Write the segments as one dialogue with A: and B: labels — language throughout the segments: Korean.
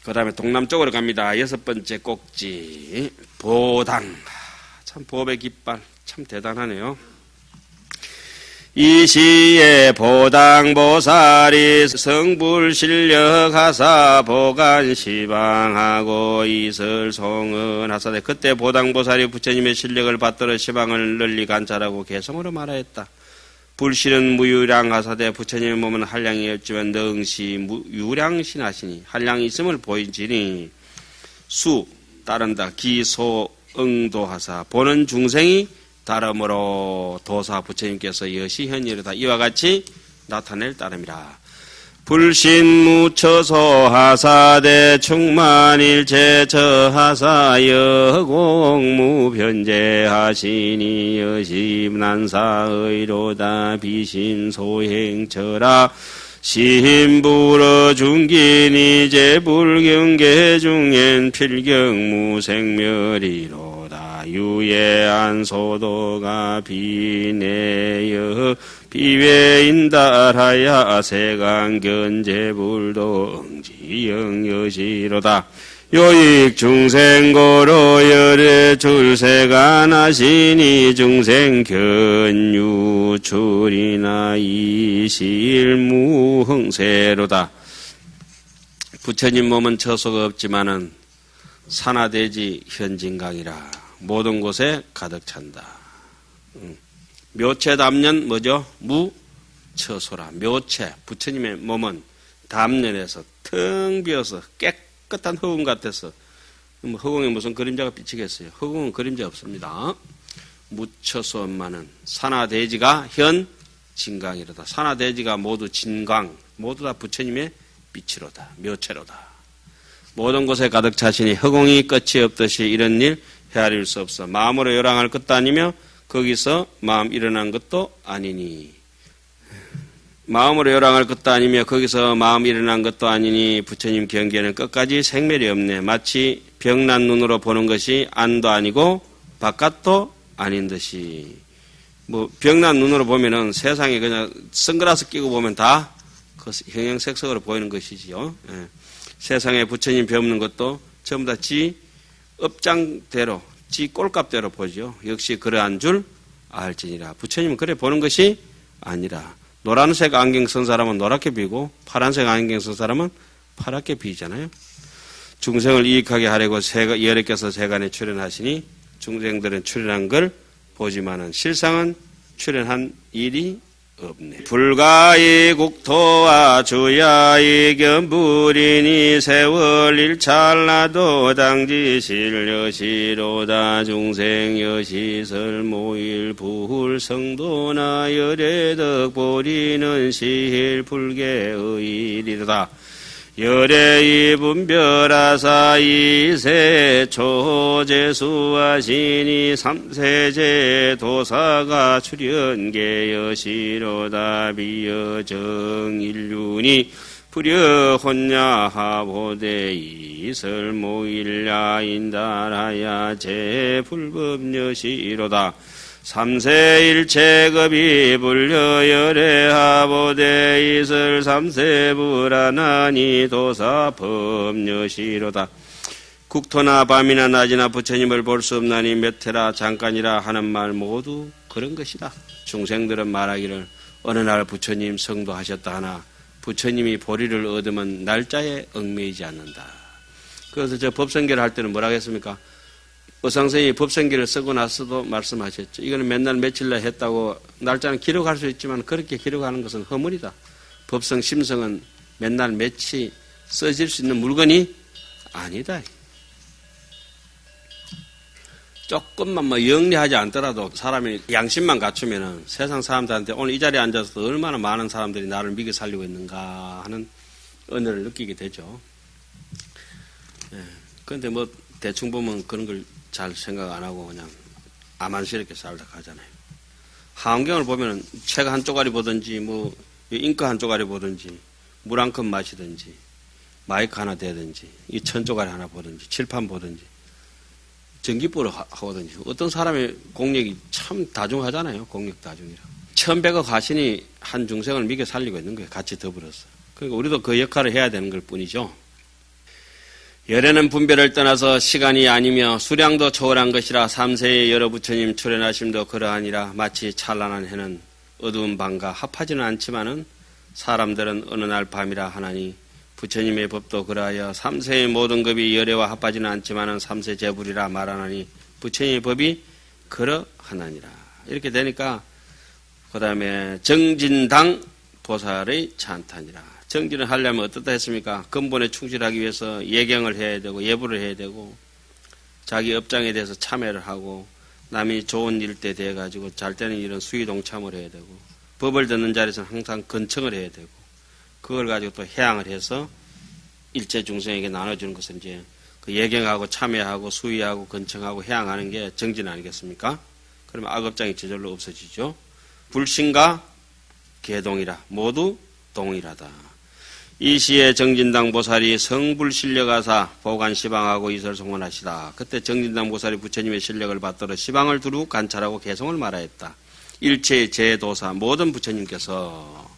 A: 그 다음에 동남쪽으로 갑니다. 6번째 꼭지 보당. 참 보배 깃발 참 대단하네요. 이 시에 보당보살이 성불실력하사 보간시방하고 이설송은하사대. 그때 보당보살이 부처님의 실력을 받들어 시방을 널리 관찰하고 개성으로 말하였다. 불실은 무유량하사대. 부처님의 몸은 한량이었지만 능시 유량신하시니 한량이 있음을 보이지니 수 따른다. 기소응도하사 보는 중생이 따름으로 도사 부처님께서 여시현이로다. 이와 같이 나타낼 따름이라. 불신무처소 하사대 충만일체 저하사 여공무변제하시니 여심난사의로다. 비신소행처라 신불어 중긴 이제 불경계 중엔 필경무생멸이로다. 유예안소도가 비내여 비외인달하야 세간견제불도 응지영여시로다. 요익 중생고로 열애 출세간하시니 중생견유출이나 이실무흥세로다. 부처님 몸은 처소가 없지만은 산하대지 현진강이라 모든 곳에 가득 찬다. 묘체 담년 뭐죠? 무처소라. 묘체 부처님의 몸은 담년에서 텅 비어서 깨끗한 허공 같아서 허공에 무슨 그림자가 비치겠어요? 허공은 그림자 없습니다. 무처소만은 산하대지가 현진강이로다. 산하대지가 모두 진강, 모두 다 부처님의 빛이로다. 묘체로다. 모든 곳에 가득 차시니 허공이 끝이 없듯이 이런 일 헤아릴 수 없어. 마음으로 요랑할 것도 아니며 거기서 마음 일어난 것도 아니니. 마음으로 요랑할 것도 아니며 거기서 마음 일어난 것도 아니니 부처님 경계는 끝까지 생멸이 없네. 마치 병난 눈으로 보는 것이 안도 아니고 바깥도 아닌 듯이. 뭐 병난 눈으로 보면은 세상에 그냥 선글라스 끼고 보면 다 그 형형색색으로 보이는 것이지요. 예. 세상에 부처님 배우는 것도 전부 다 지 업장대로 지 꼴값대로 보죠. 역시 그러한 줄 알지니라. 부처님은 그래 보는 것이 아니라 노란색 안경 쓴 사람은 노랗게 비고 파란색 안경 쓴 사람은 파랗게 비잖아요. 중생을 이익하게 하려고 여러께서 세간에 출현하시니 중생들은 출현한 걸 보지만은 실상은 출현한 일이 없네. 불가의 국토와 주야의 견불이니 세월 일찰나도 당지실 여시로다. 중생 여시설 모일 부hul 성도나 열애덕 보리는 시일 불계의일이로다. 열애의 분별하사 이세 초재수하시니 삼세제 도사가 출현계 여시로다. 비여정일륜이 불여 혼야하보대 이설모일야 인달하야 제불법 여시로다. 삼세일체급이 불려열애하보대 이슬 삼세불하나니 도사법여시로다. 국토나 밤이나 낮이나 부처님을 볼 수 없나니 몇 해라 잠깐이라 하는 말 모두 그런 것이다. 중생들은 말하기를 어느 날 부처님 성도하셨다 하나 부처님이 보리를 얻으면 날짜에 얽매이지 않는다. 그래서 저 법성계를 할 때는 뭐라고 했습니까? 의상선생님이 법성기를 쓰고 나서도 말씀하셨죠. 이거는 맨날 며칠날 했다고 날짜는 기록할 수 있지만 그렇게 기록하는 것은 허물이다. 법성 심성은 맨날 며칠 써질 수 있는 물건이 아니다. 조금만 뭐 영리하지 않더라도 사람이 양심만 갖추면은 세상 사람들한테 오늘 이 자리에 앉아서 얼마나 많은 사람들이 나를 믿어 살리고 있는가 하는 은혜를 느끼게 되죠. 그런데 뭐 대충 보면 그런 걸 잘 생각 안 하고 그냥 암만스럽게 살다 가잖아요. 하원경을 보면은 책 한 쪼가리 보든지 뭐 잉크 한 쪼가리 보든지 물 한 컵 마시든지 마이크 하나 대든지 이 천 쪼가리 하나 보든지 칠판 보든지 전기불을 하거든요. 어떤 사람의 공력이 참 다중하잖아요. 공력 다중이라. 1100억 하신이 한 중생을 미겨 살리고 있는 거예요. 같이 더불어서. 그러니까 우리도 그 역할을 해야 되는 걸 뿐이죠. 열애는 분별을 떠나서 시간이 아니며 수량도 초월한 것이라 3세의 여러 부처님 출현하심도 그러하니라. 마치 찬란한 해는 어두운 밤과 합하지는 않지만은 사람들은 어느 날 밤이라 하나니 부처님의 법도 그러하여 3세의 모든 법이 열애와 합하지는 않지만은 3세 제불이라 말하나니 부처님의 법이 그러하나니라. 이렇게 되니까 그 다음에 정진당 보살의 찬탄이라. 정진을 하려면 어떻다 했습니까? 근본에 충실하기 위해서 예경을 해야 되고 예불을 해야 되고 자기 업장에 대해서 참여를 하고 남이 좋은 일 때 돼가지고 잘 되는 일은 수의동참을 해야 되고 법을 듣는 자리에서는 항상 근청을 해야 되고 그걸 가지고 또 해양을 해서 일체 중생에게 나눠주는 것은 이제 그 예경하고 참여하고 수의하고 근청하고 해양하는 게 정진 아니겠습니까? 그러면 악업장이 저절로 없어지죠. 불신과 개동이라 모두 동일하다. 이 시에 정진당 보살이 성불실력하사 보관 시방하고 이설 송원하시다. 그때 정진당 보살이 부처님의 실력을 받들어 시방을 두루 관찰하고 개송을 말하였다. 일체의 제도사 모든 부처님께서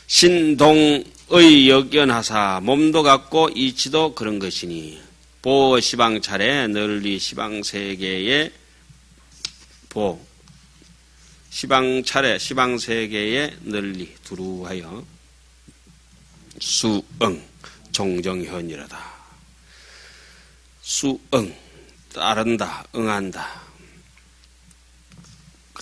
A: 신동의 역견하사 몸도 같고 이치도 그런 것이니 보 시방 차례 널리 시방 세계의 보 시방 차례 시방 세계의 널리 두루하여 수응 종정현이라다. 수응 따른다 응한다.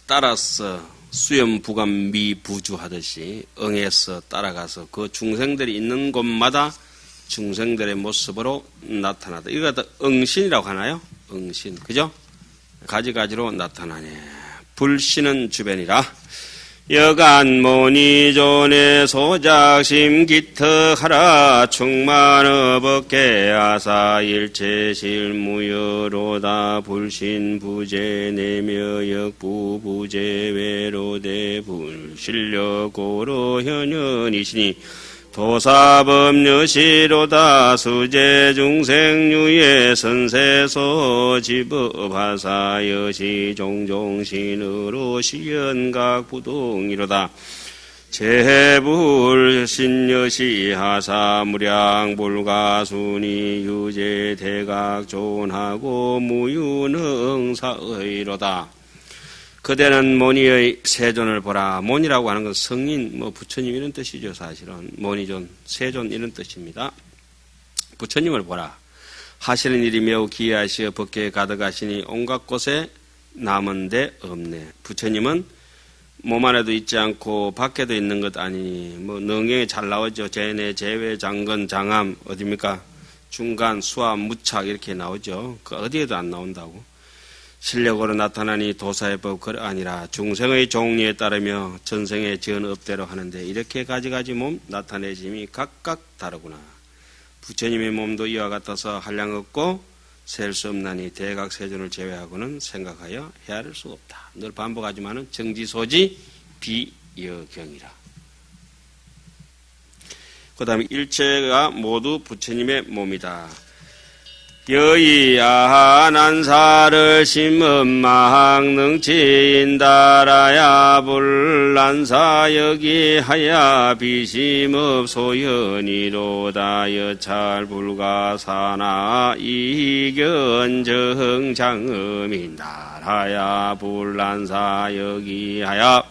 A: 따라서 수염부감 미부주하듯이 응해서 따라가서 그 중생들이 있는 곳마다 중생들의 모습으로 나타나다. 이거 갖다 응신이라고 하나요? 응신 그죠? 가지가지로 나타나네. 불신은 주변이라. 여간 모니존의 소작심 기특하라 충만어 법계 아사 일체 실무여로다 불신 부재 내며 역부 부재 외로대 불실력 고로 현현이시니 도사법여시로다 수제 중생유의 선세소 지법하사 여시 종종신으로 시연각 부동이로다 재불신여시 하사 무량 불가순이 유제 대각 존하고 무유능사의로다. 그대는 모니의 세존을 보라. 모니라고 하는 건 성인, 부처님 이런 뜻이죠, 사실은. 모니존, 세존 이런 뜻입니다. 부처님을 보라. 하시는 일이 매우 기이하시어 법계에 가득하시니 온갖 곳에 남은 데 없네. 부처님은 몸 안에도 있지 않고 밖에도 있는 것 아니니, 능경에 잘 나오죠. 제내, 제외, 장건, 장암, 어디입니까? 중간, 수합, 무착 이렇게 나오죠. 그 어디에도 안 나온다고. 실력으로 나타나니 도사의 법 아니라 중생의 종리에 따르며 전생의 전업대로 하는데 이렇게 가지가지 몸 나타내심이 각각 다르구나. 부처님의 몸도 이와 같아서 한량 없고 셀 수 없나니 대각세존을 제외하고는 생각하여 헤아릴 수 없다. 늘 반복하지만은 정지소지 비여경이라. 그 다음에 일체가 모두 부처님의 몸이다. 여의아난사를 심엄망능치인다라야 불난사여기 하야 비심업소연이로다 여찰불가사나 이견정장음인다라야 불난사여기 하야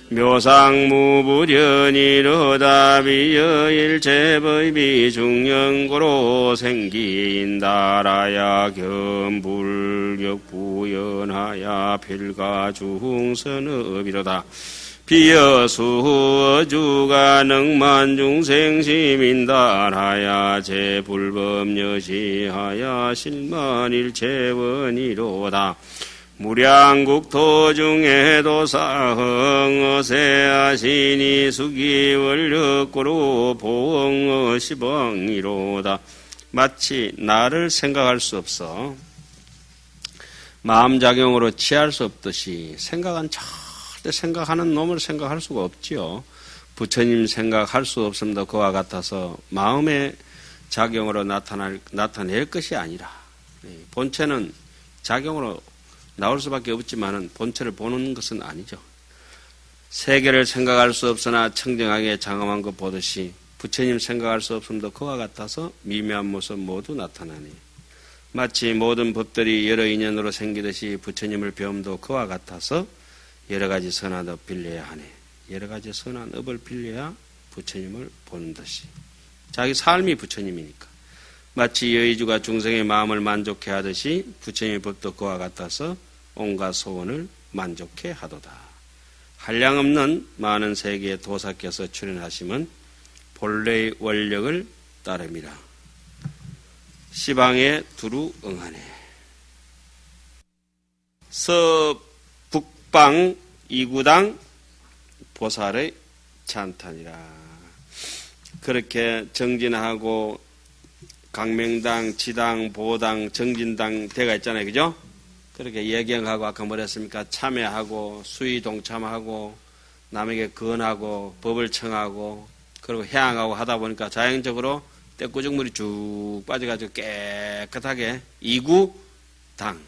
A: 묘상무불연이로다 비여일체법이 중연고로 생기인다라야 겸불격부연하야 필가중선업이로다 비여수어주가 능만중생심인다라야 제불법여시하야 실만일체원이로다 무량국토 중에 도사흥어세하시니 수기원력고로 보응어시벙이로다. 마치 나를 생각할 수 없어 마음작용으로 취할 수 없듯이 생각은 절대 생각하는 놈을 생각할 수가 없지요. 부처님 생각할 수 없음도 그와 같아서 마음의 작용으로 나타낼 것이 아니라 본체는 작용으로 나올 수밖에 없지만은 본체를 보는 것은 아니죠. 세계를 생각할 수 없으나 청정하게 장엄한 것 보듯이 부처님 생각할 수 없음도 그와 같아서 미묘한 모습 모두 나타나니 마치 모든 법들이 여러 인연으로 생기듯이 부처님을 배움도 그와 같아서 여러 가지 선한 업 빌려야 하네. 여러 가지 선한 업을 빌려야 부처님을 보는 듯이 자기 삶이 부처님이니까 마치 여의주가 중생의 마음을 만족해 하듯이 부처님의 법도 그와 같아서 온갖 소원을 만족해 하도다. 한량없는 많은 세계의 도사께서 출현하심은 본래의 원력을 따름이라. 시방에 두루 응하네. 서북방 이구당 보살의 찬탄이라. 그렇게 정진하고 강명당, 지당, 보당, 정진당 대가 있잖아요. 그죠? 그렇게 예경하고 아까 뭐랬습니까? 참여하고 수의 동참하고 남에게 건하고 법을 청하고 그리고 해양하고 하다 보니까 자연적으로 떼꾸죽물이 쭉 빠져가지고 깨끗하게 이구당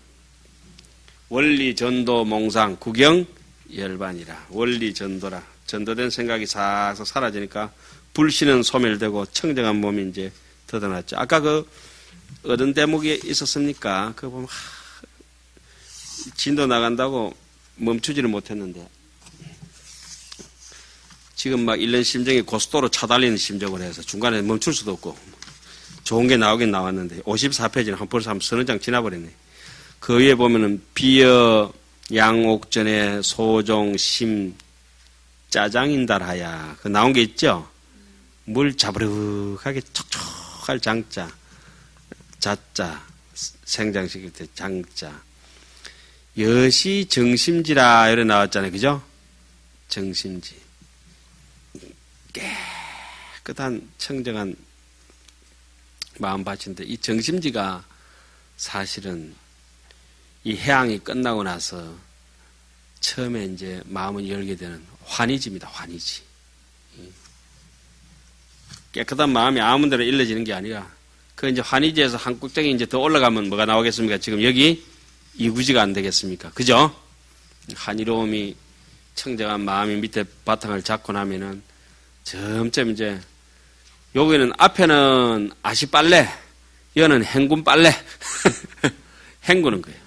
A: 원리 전도 몽상 구경 열반이라. 원리 전도라. 전도된 생각이 싹싹 사라지니까 불신은 소멸되고 청정한 몸이 이제 드러났죠. 아까 그 어떤 대목이 있었습니까? 그거 보면 진도 나간다고 멈추지를 못했는데 지금 막 잃는 심정이 고속도로 차달리는 심정을 해서 중간에 멈출 수도 없고 좋은 게 나오긴 나왔는데 54페이지는 벌써 한 서너 장 지나버렸네. 그 위에 보면은 비어 양옥전에 소종 심 짜장인달하야 그 나온 게 있죠. 물 자부룩하게 촉촉할 장자 자자 생장시킬 때 장자 여시 정심지라 이래 나왔잖아요. 그죠? 정심지 깨끗한 청정한 마음밭인데 이 정심지가 사실은 이 해양이 끝나고 나서 처음에 이제 마음을 열게 되는 환희지입니다. 환희지. 깨끗한 마음이 아무 데나 일러지는 게 아니라 그 이제 환희지에서 한 꼭대기 이제 더 올라가면 뭐가 나오겠습니까? 지금 여기 이구지가 안 되겠습니까? 그죠? 한이로움이 청정한 마음이 밑에 바탕을 잡고 나면은 점점 이제 여기는 앞에는 아시빨래, 여는 행군빨래 행구는 거예요.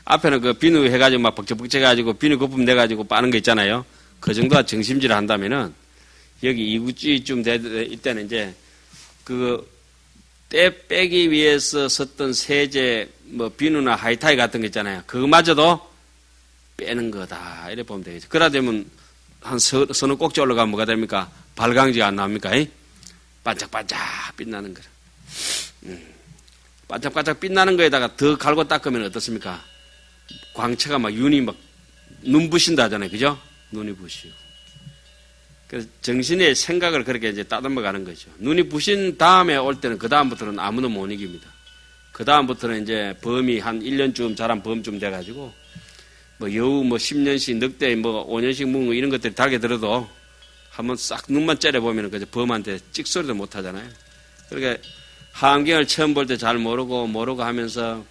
A: 앞에는 그 비누 해가지고 막 벅적벅적 해가지고 비누 거품 내가지고 빠는 거 있잖아요. 그 정도가 정심질을 한다면은 여기 이구지쯤 될 때는 이제 그 때 빼기 위해서 썼던 세제 뭐 비누나 하이타이 같은 거 있잖아요. 그거마저도 빼는 거다. 이래 보면 되겠죠. 그러다 되면 한 서너 꼭지 올라가면 뭐가 됩니까? 발광지가 안 나옵니까? 반짝반짝 빛나는 거라. 반짝반짝 빛나는 거에다가 더 갈고 닦으면 어떻습니까? 광채가 막 윤이 막 눈부신다 하잖아요. 그죠? 눈이 부시고. 그래서 정신의 생각을 그렇게 이제 따듬어 가는 거죠. 눈이 부신 다음에 올 때는 그 다음부터는 아무도 못 이깁니다. 그 다음부터는 이제 범이 한 1년쯤 자란 범쯤 돼가지고 뭐 여우 뭐 10년씩 늑대 뭐 5년씩 묵은 거 이런 것들이 달게 들어도 한번 싹 눈만 째려보면 그저 범한테 찍소리도 못 하잖아요. 그러니까 하암경을 처음 볼 때 잘 모르고 하면서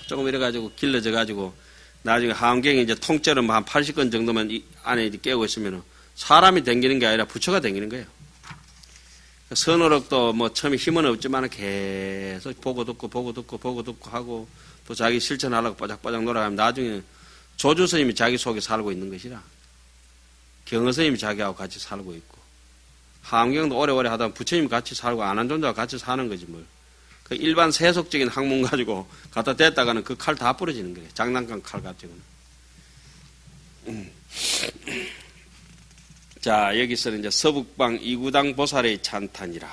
A: 조금 이래가지고 길러져가지고 나중에 하암경이 이제 통째로 뭐 한 80건 정도만 이 안에 이제 깨고 있으면 사람이 댕기는 게 아니라 부처가 댕기는 거예요. 선어록도 뭐 처음에 힘은 없지만 계속 보고 듣고 하고 또 자기 실천하려고 바짝바짝 놀아가면 나중에 조주 스님이 자기 속에 살고 있는 것이라 경허 스님이 자기하고 같이 살고 있고 하암경도 오래오래 하다 보면 부처님 같이 살고 안한존자와 같이 사는 거지 뭘. 그 일반 세속적인 학문 가지고 갖다 댔다가는 그 칼 다 부러지는 거예요. 장난감 칼 가지고는. 자, 여기서는 이제 서북방 이구당 보살의 찬탄이라.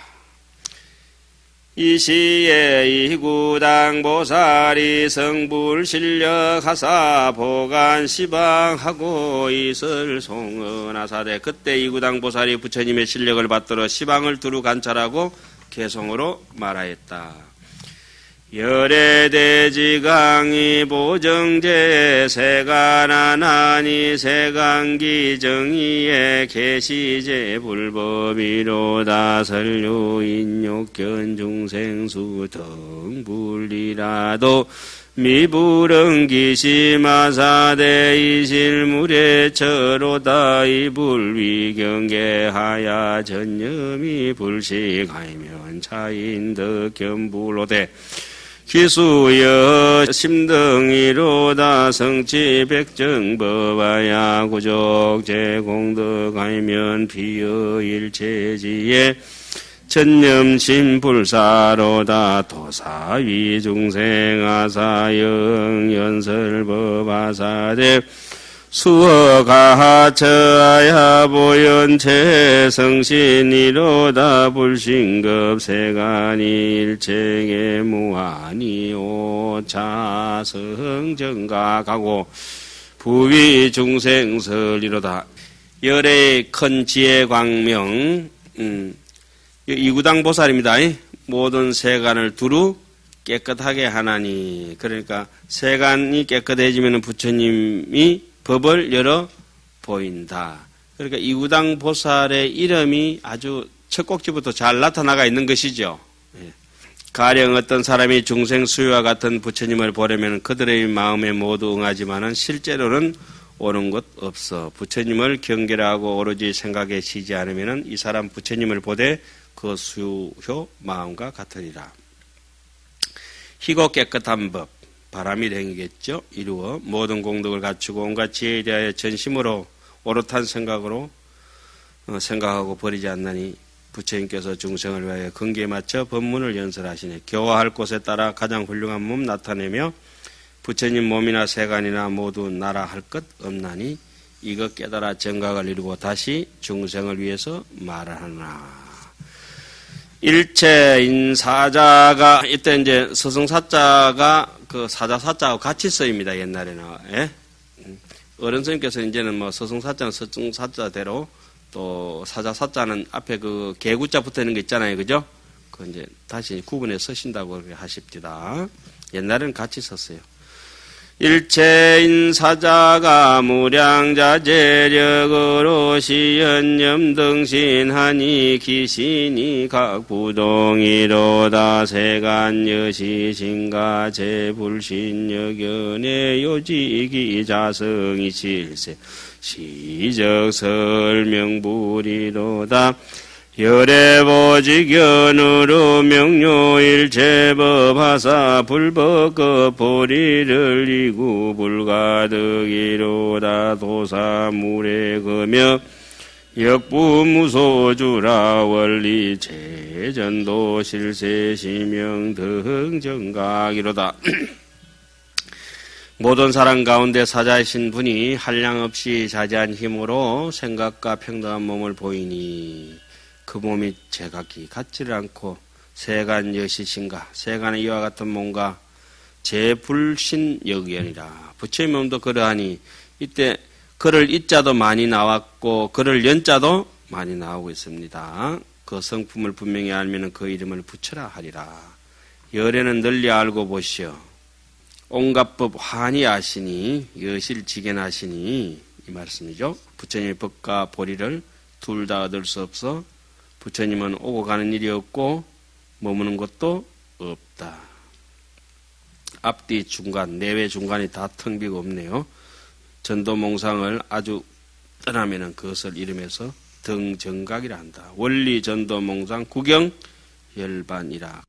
A: 이 시에 이구당 보살이 성불 실력하사 보관 시방하고 있을 송은하사대. 그때 이구당 보살이 부처님의 실력을 받들어 시방을 두루 관찰하고 개송으로 말하였다. 열애대지강이 보정제 세간하나니 세간기정의에 계시제 불법이로다 설류인욕견 중생수 등불이라도 미불응기시마사대 이실물의 처로다 이불위 경계하야 전념이 불식하이면 차인더 견불로되 기수여 심등이로다 성치 백정법하야 구족 제공덕하이면 비어 일체지에 전념심 불사로다 도사위 중생아사영 연설법아사대 수어가하처하야 보연체 성신이로다 불신급 세간이 일체계 무한이 오차성정각하고 부위 중생설이로다. 열의 큰 지혜 광명 이구당 보살입니다. 모든 세간을 두루 깨끗하게 하나니. 그러니까 세간이 깨끗해지면 부처님이 법을 열어 보인다. 그러니까 이구당 보살의 이름이 아주 첫 꼭지부터 잘 나타나가 있는 것이죠. 가령 어떤 사람이 중생 수유와 같은 부처님을 보려면 그들의 마음에 모두 응하지만은 실제로는 오는 것 없어. 부처님을 경계하고 오로지 생각에 쉬지 않으면은 이 사람 부처님을 보되 그 수효 마음과 같으리라. 희고 깨끗한 법, 바람이 댕이겠죠. 이루어 모든 공덕을 갖추고 온갖 지혜에 대하여 전심으로 오롯한 생각으로 생각하고 버리지 않나니 부처님께서 중생을 위하여 근기에 맞춰 법문을 연설하시네. 교화할 곳에 따라 가장 훌륭한 몸 나타내며 부처님 몸이나 세간이나 모두 나라 할 것 없나니 이것 깨달아 정각을 이루고 다시 중생을 위해서 말하나. 일체인 사자가 이때 이제 서승사자가 그 사자사자하고 같이 쓰입니다. 옛날에는. 예? 어른 스님께서 이제는 뭐 서승사자는 서승사자대로 또 사자사자는 앞에 그 개구자 붙어 있는 거 있잖아요. 그죠? 그 이제 다시 구분해 쓰신다고 하십니다. 옛날에는 같이 썼어요. 일체인 사자가 무량자재력으로 시연념등신하니 기신이 각부동이로다 세간여시신가 제불신여견의 요지기 자성이 실세 시적설명불이로다 열애보직연으로 명료일체법하사 불법급 보리를 이구 불가득이로다 도사물에 거며 역부무소주라 원리 재전도 실세시명 등정각이로다. 모든 사람 가운데 사자이신 분이 한량없이 자제한 힘으로 생각과 평등한 몸을 보이니 그 몸이 제각기 같지를 않고 세간 여시신가 세간의 이와 같은 몸과 제불신여견이라. 부처의 몸도 그러하니 이때 그를 이자도 많이 나왔고 그를 연자도 많이 나오고 있습니다. 그 성품을 분명히 알면 그 이름을 붙여라 하리라. 열애는 널리 알고 보시오. 온갖 법 환히 아시니 여실지견하시니 이 말씀이죠. 부처님의 법과 보리를 둘 다 얻을 수 없어 부처님은 오고 가는 일이 없고 머무는 것도 없다. 앞뒤 중간 내외 중간이 다 텅 비고 없네요. 전도몽상을 아주 떠나면은 그것을 이름해서 등정각이라 한다. 원리 전도몽상 구경 열반이라.